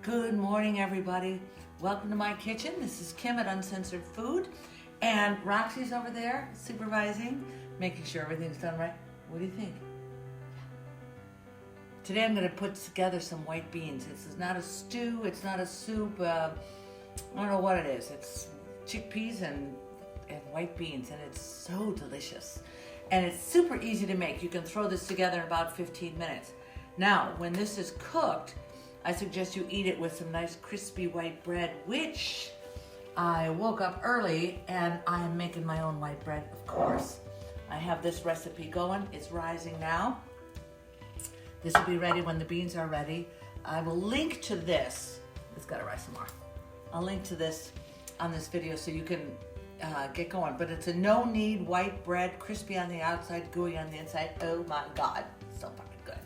Good morning, everybody. Welcome to my kitchen. This is Kim at Uncensored Food, and Roxy's over there supervising, making sure everything's done right. What do you think? Today I'm going to put together some white beans. This is not a stew, it's not a soup, I don't know what it is. It's chickpeas and white beans, and it's so delicious. And it's super easy to make. You can throw this together in about 15 minutes. Now, when this is cooked, I suggest you eat it with some nice crispy white bread, which I woke up early and I am making my own white bread, of course. I have this recipe going. It's rising now. This will be ready when the beans are ready. I will link to this. It's got to rise some more. I'll link to this on this video so you can get going. But it's a no-knead white bread, crispy on the outside, gooey on the inside. Oh my God, so fucking good.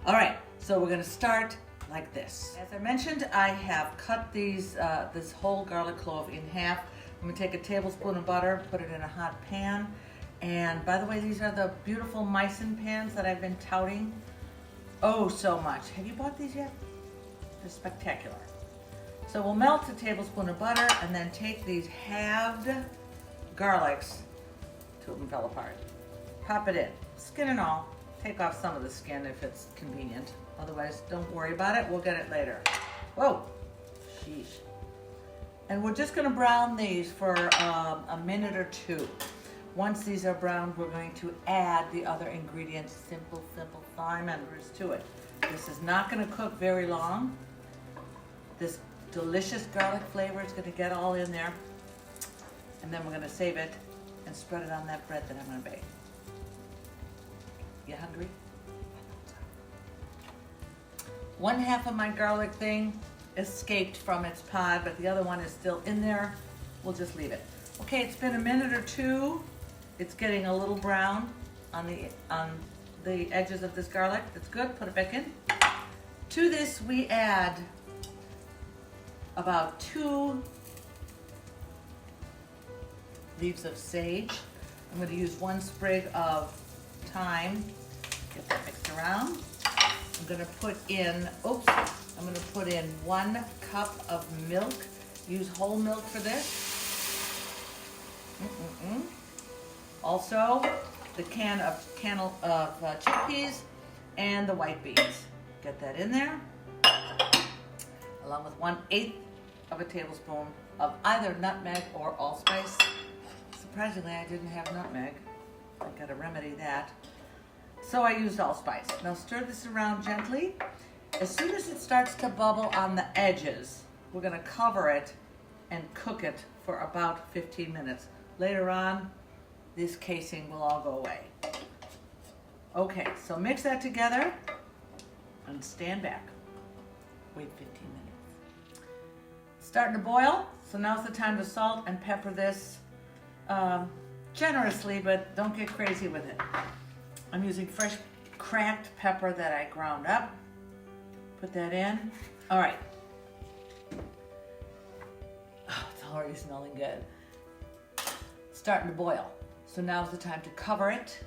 All right, so we're gonna start like this. As I mentioned, I have cut these this whole garlic clove in half. I'm gonna take a tablespoon of butter, put it in a hot pan. And by the way, these are the beautiful Parmesan pans that I've been touting oh so much. Have you bought these yet? They're spectacular. So we'll melt a tablespoon of butter and then take these halved garlics. Two of them fell apart. Pop it in, skin and all. Take off some of the skin if it's convenient. Otherwise, don't worry about it. We'll get it later. Whoa, sheesh. And we're just gonna brown these for a minute or two. Once these are browned, we're going to add the other ingredients, simple thyme embers to it. This is not gonna cook very long. This delicious garlic flavor is gonna get all in there. And then we're gonna save it and spread it on that bread that I'm gonna bake. You hungry? One half of my garlic thing escaped from its pod, but the other one is still in there. We'll just leave it. Okay, it's been a minute or two. It's getting a little brown on the edges of this garlic. That's good, put it back in. To this we add about 2 leaves of sage. I'm going to use 1 sprig of thyme. Get that mixed around. I'm going to put in, I'm going to put in 1 cup of milk. Use whole milk for this. Also, the can of chickpeas and the white beans. Get that in there, along with 1/8 of a tablespoon of either nutmeg or allspice. Surprisingly, I didn't have nutmeg. I gotta remedy that. So I used allspice. Now stir this around gently. As soon as it starts to bubble on the edges, we're gonna cover it and cook it for about 15 minutes. Later on, this casing will all go away. Okay, so mix that together and stand back. Wait 15 minutes. Starting to boil, so now's the time to salt and pepper this generously, but don't get crazy with it. I'm using fresh cracked pepper that I ground up. Put that in. All right. Oh, it's already smelling good. It's starting to boil. So now's the time to cover it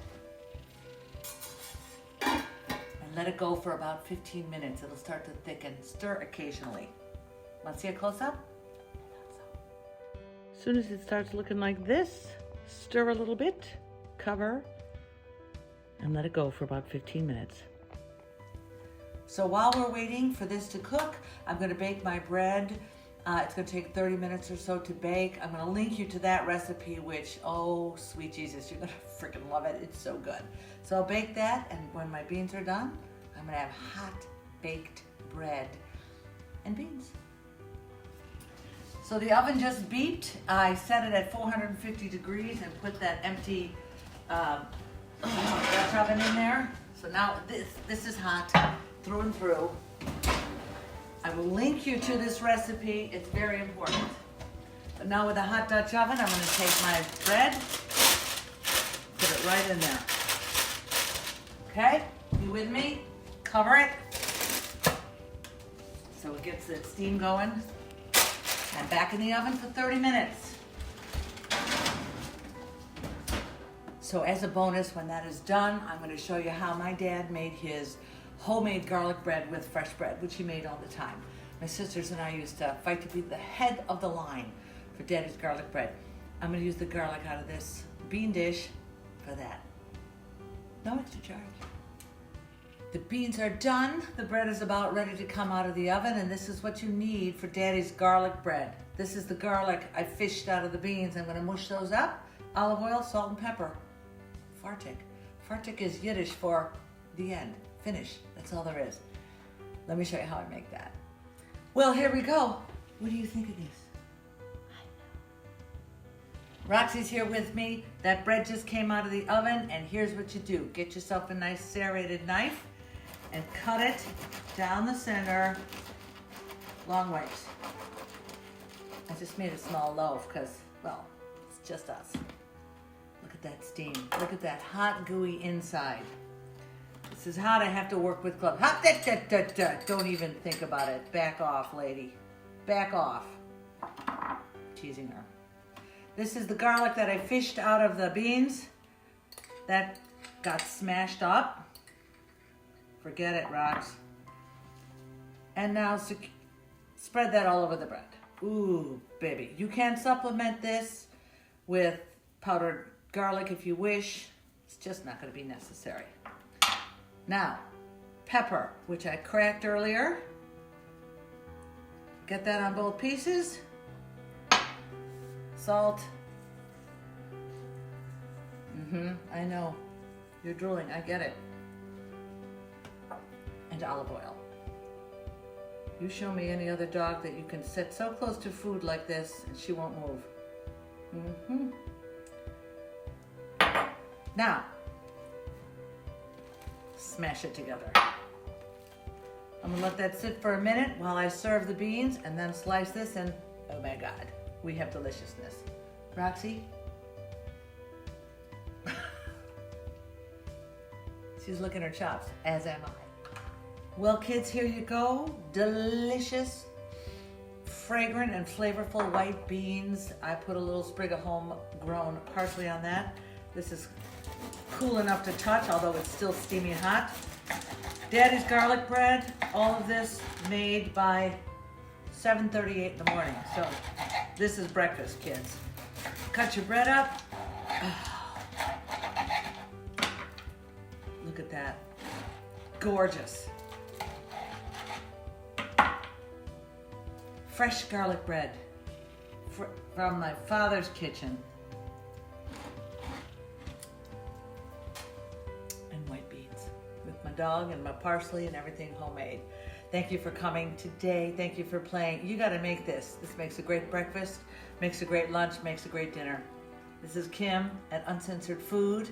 and let it go for about 15 minutes. It'll start to thicken. Stir occasionally. Want to see a close-up? As soon as it starts looking like this, stir a little bit, cover, and let it go for about 15 minutes. So while we're waiting for this to cook, I'm going to bake my bread. It's going to take 30 minutes or so to bake. I'm going to link you to that recipe, which, oh, sweet Jesus, you're going to freaking love it. It's so good. So I'll bake that, and when my beans are done, I'm going to have hot baked bread and beans. So the oven just beeped. I set it at 450 degrees and put that empty Dutch oven in there. So now this is hot through and through. I will link you to this recipe. It's very important. But now with a hot Dutch oven, I'm going to take my bread, put it right in there. Okay, you with me? Cover it so it gets the steam going. And back in the oven for 30 minutes. So as a bonus, when that is done, I'm going to show you how my dad made his homemade garlic bread with fresh bread, which he made all the time. My sisters and I used to fight to be the head of the line for Daddy's garlic bread. I'm gonna use the garlic out of this bean dish for that. No extra charge. The beans are done. The bread is about ready to come out of the oven, and this is what you need for Daddy's garlic bread. This is the garlic I fished out of the beans. I'm gonna mush those up. Olive oil, salt, and pepper. Fartik. Fartik is Yiddish for the end, finish. That's all there is. Let me show you how I make that. Well, here we go. What do you think of this? Roxy's here with me. That bread just came out of the oven, and here's what you do. Get yourself a nice serrated knife and cut it down the center long ways. I just made a small loaf because, well, it's just us. Look at that steam. Look at that hot, gooey inside. This is hot. I have to work with gloves. Hot, don't even think about it. Back off, lady. Back off. Teasing her. This is the garlic that I fished out of the beans. That got smashed up. Forget it, Rox. And now spread that all over the bread. Ooh, baby. You can supplement this with powdered garlic if you wish. It's just not going to be necessary. Now, pepper, which I cracked earlier. Get that on both pieces. Salt. I know. You're drooling. I get it. And olive oil. You show me any other dog that you can sit so close to food like this and she won't move. Now, smash it together. I'm gonna let that sit for a minute while I serve the beans and then slice this, and oh my God, we have deliciousness. Roxy? She's licking her chops, as am I. Well, kids, here you go. Delicious, fragrant, and flavorful white beans. I put a little sprig of homegrown parsley on that. This is cool enough to touch, although it's still steamy hot. Daddy's garlic bread, all of this made by 7:38 in the morning. So this is breakfast, kids. Cut your bread up. Look at that. Gorgeous. Fresh garlic bread from my father's kitchen. And white beans with my dog and my parsley and everything homemade. Thank you for coming today. Thank you for playing. You got to make this. This makes a great breakfast, makes a great lunch, makes a great dinner. This is Kim at Uncensored Food.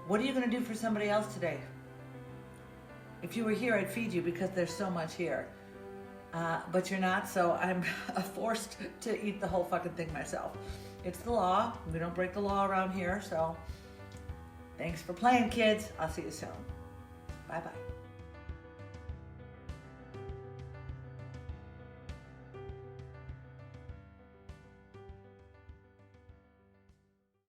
What are you going to do for somebody else today? If you were here, I'd feed you because there's so much here. But you're not, so I'm forced to eat the whole fucking thing myself. It's the law. We don't break the law around here, so thanks for playing, kids. I'll see you soon. Bye-bye.